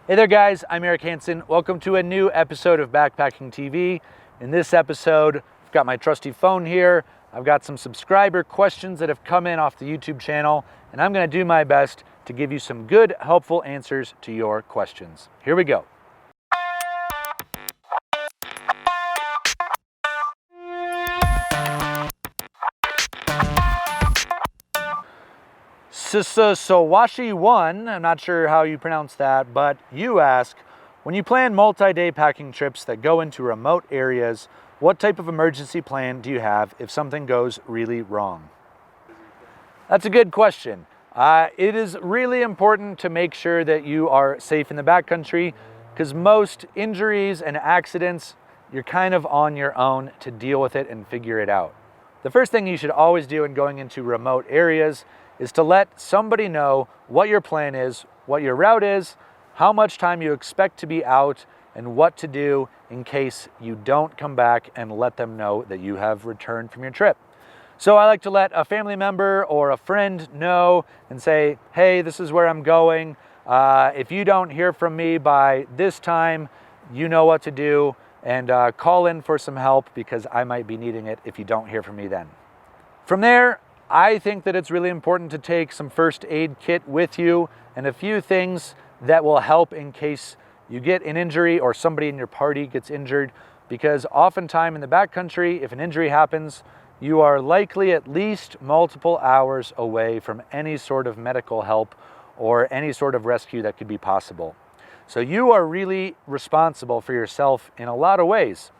Hey there guys, I'm Eric Hansen. Welcome to a new episode of Backpacking TV. In this episode, I've got my trusty phone here. I've got some subscriber questions that have come in off the YouTube channel, and I'm going to do my best to give you some good, helpful answers to your questions. Here we go. Sawashi1, I'm not sure how you pronounce that, but you ask, when you plan multi-day packing trips that go into remote areas, what type of emergency plan do you have if something goes really wrong? That's a good question. It is really important to make sure that you are safe in the backcountry because most injuries and accidents, you're kind of on your own to deal with it and figure it out. The first thing you should always do in going into remote areas is to let somebody know what your plan is, what your route is, how much time you expect to be out, and what to do in case you don't come back, and let them know that you have returned from your trip. So I like to let a family member or a friend know and say, hey, this is where I'm going. If you don't hear from me by this time, you know what to do, and call in for some help because I might be needing it if you don't hear from me then. From there, I think that it's really important to take some first aid kit with you and a few things that will help in case you get an injury or somebody in your party gets injured, because oftentimes in the backcountry, if an injury happens, you are likely at least multiple hours away from any sort of medical help or any sort of rescue that could be possible. So you are really responsible for yourself in a lot of ways.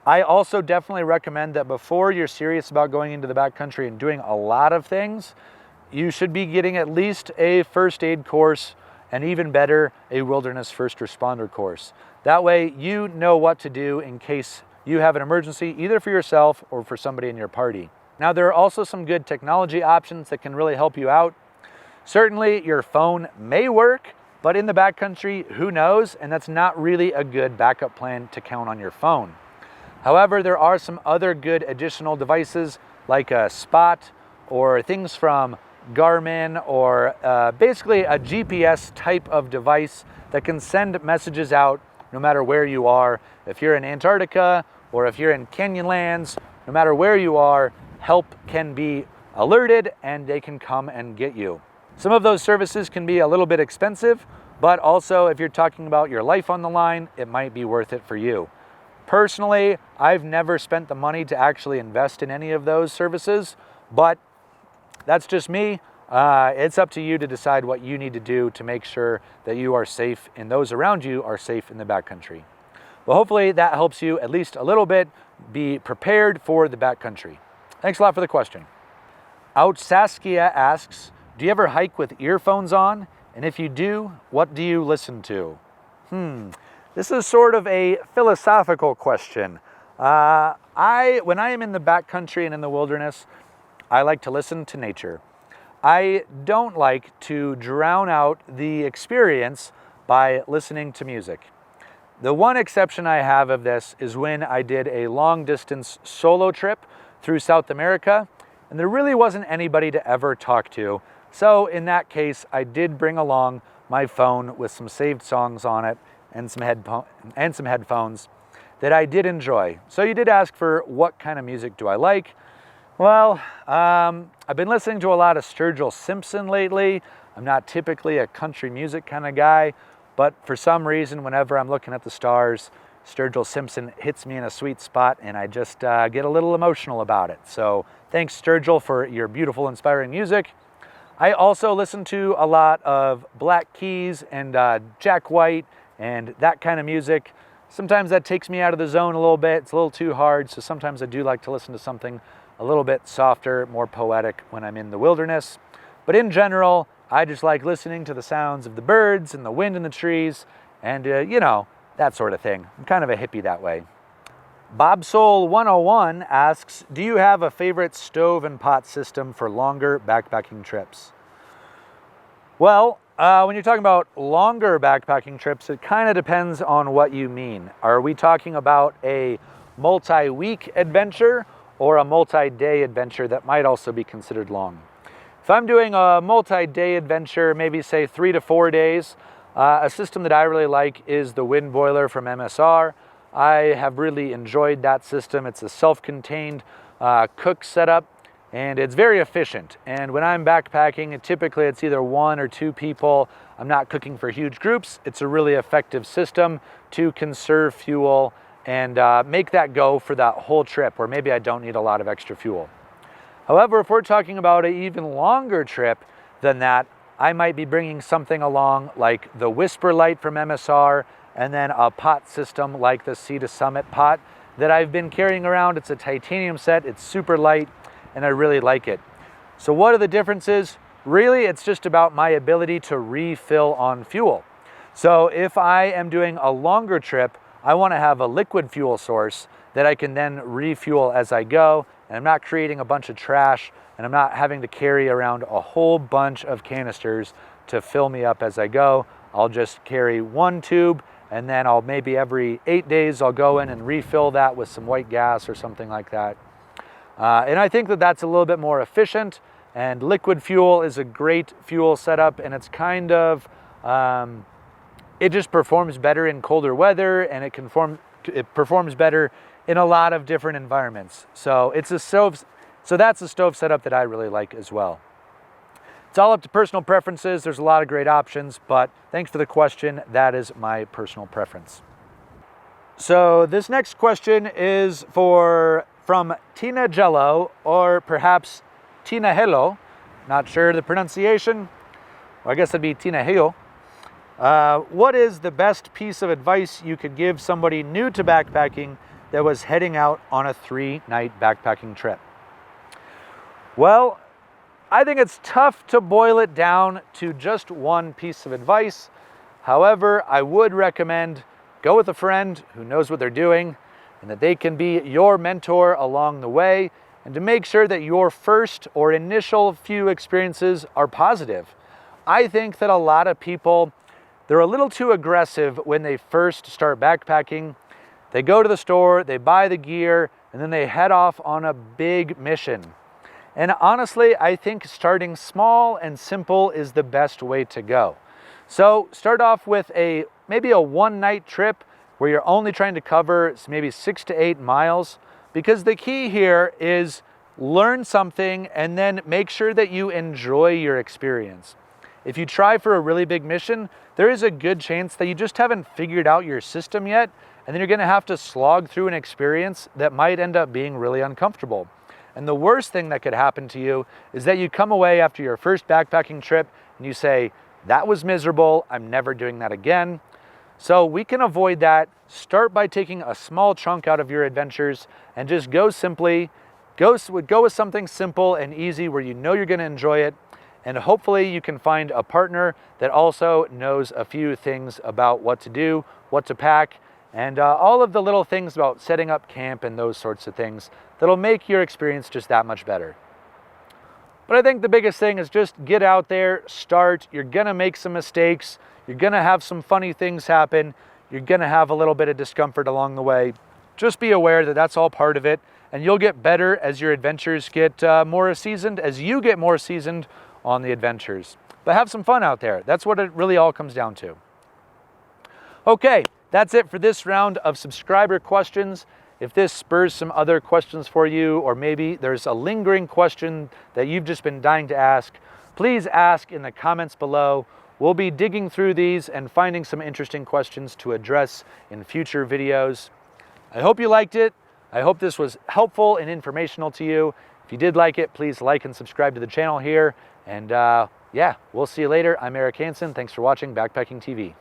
I also definitely recommend that before you're serious about going into the backcountry and doing a lot of things, you should be getting at least a first aid course, and even better, a wilderness first responder course. That way you know what to do in case you have an emergency, either for yourself or for somebody in your party. Now, there are also some good technology options that can really help you out. Certainly your phone may work, but in the backcountry, who knows? And that's not really a good backup plan to count on your phone. However, there are some other good additional devices like a Spot or things from Garmin, or basically a GPS type of device that can send messages out no matter where you are. If you're in Antarctica or if you're in Canyonlands, no matter where you are, help can be alerted and they can come and get you. Some of those services can be a little bit expensive, but also if you're talking about your life on the line, it might be worth it for you. Personally, I've never spent the money to actually invest in any of those services, but that's just me. It's up to you to decide what you need to do to make sure that you are safe and those around you are safe in the backcountry. Well, hopefully that helps you at least a little bit be prepared for the backcountry. Thanks a lot for the question. Saskia asks, do you ever hike with earphones on? And if you do, what do you listen to? This is sort of a philosophical question. When I am in the backcountry and in the wilderness, I like to listen to nature. I don't like to drown out the experience by listening to music. The one exception I have of this is when I did a long distance solo trip through South America, and there really wasn't anybody to ever talk to. So in that case, I did bring along my phone with some saved songs on it and some headphones that I did enjoy. So you did ask for what kind of music do I like? Well, I've been listening to a lot of Sturgill Simpson lately. I'm not typically a country music kind of guy, but for some reason, whenever I'm looking at the stars, Sturgill Simpson hits me in a sweet spot and I just get a little emotional about it. So thanks, Sturgill, for your beautiful, inspiring music. I also listen to a lot of Black Keys and Jack White and that kind of music. Sometimes that takes me out of the zone a little bit. It's a little too hard, so sometimes I do like to listen to something a little bit softer, more poetic when I'm in the wilderness. But in general, I just like listening to the sounds of the birds and the wind in the trees and, you know, that sort of thing. I'm kind of a hippie that way. BobSoul101 asks, do you have a favorite stove and pot system for longer backpacking trips? Well, when you're talking about longer backpacking trips, it kind of depends on what you mean. Are we talking about a multi-week adventure or a multi-day adventure that might also be considered long? If I'm doing a multi-day adventure, maybe say 3 to 4 days, A system that I really like is the wind boiler from MSR. I have really enjoyed that system. It's a self-contained cook setup, and it's very efficient. And when I'm backpacking, typically it's either 1 or 2 people. I'm not cooking for huge groups. It's a really effective system to conserve fuel and make that go for that whole trip, where maybe I don't need a lot of extra fuel. However, if we're talking about an even longer trip than that, I might be bringing something along like the Whisper Light from MSR, and then a pot system like the Sea to Summit pot that I've been carrying around. It's a titanium set, it's super light, and I really like it. So what are the differences? Really, it's just about my ability to refill on fuel. So if I am doing a longer trip, I want to have a liquid fuel source that I can then refuel as I go, and I'm not creating a bunch of trash, and I'm not having to carry around a whole bunch of canisters to fill me up as I go. I'll just carry 1 tube, and then I'll maybe every 8 days I'll go in and refill that with some white gas or something like that. And I think that that's a little bit more efficient, and liquid fuel is a great fuel setup, and it's kind of, it just performs better in colder weather, and it performs better in a lot of different environments. So it's a stove. So that's a stove setup that I really like as well. It's all up to personal preferences. There's a lot of great options, but thanks for the question. That is my personal preference. So this next question is from Tina Jello, or perhaps Tina Hello. Not sure the pronunciation. Well, I guess it'd be Tina Hello. What is the best piece of advice you could give somebody new to backpacking that was heading out on a 3-night backpacking trip? Well, I think it's tough to boil it down to just one piece of advice. However, I would recommend go with a friend who knows what they're doing, and that they can be your mentor along the way, and to make sure that your first or initial few experiences are positive. I think that a lot of people, they're a little too aggressive when they first start backpacking. They go to the store, they buy the gear, and then they head off on a big mission. And honestly, I think starting small and simple is the best way to go. So start off with maybe a 1-night trip where you're only trying to cover maybe 6 to 8 miles, because the key here is learn something and then make sure that you enjoy your experience. If you try for a really big mission, there is a good chance that you just haven't figured out your system yet, and then you're gonna have to slog through an experience that might end up being really uncomfortable. And the worst thing that could happen to you is that you come away after your first backpacking trip and you say, that was miserable, I'm never doing that again. So we can avoid that. Start by taking a small chunk out of your adventures and just go with something simple and easy where you know you're gonna enjoy it. And hopefully you can find a partner that also knows a few things about what to do, what to pack, and all of the little things about setting up camp and those sorts of things that'll make your experience just that much better. But I think the biggest thing is just get out there, start. You're gonna make some mistakes. You're gonna have some funny things happen. You're gonna have a little bit of discomfort along the way. Just be aware that that's all part of it, and you'll get better as your adventures get more seasoned, as you get more seasoned on the adventures. But have some fun out there. That's what it really all comes down to. Okay, that's it for this round of subscriber questions. If this spurs some other questions for you, or maybe there's a lingering question that you've just been dying to ask, please ask in the comments below. We'll be digging through these and finding some interesting questions to address in future videos. I hope you liked it. I hope this was helpful and informational to you. If you did like it, please like and subscribe to the channel here. And yeah, we'll see you later. I'm Eric Hansen. Thanks for watching Backpacking TV.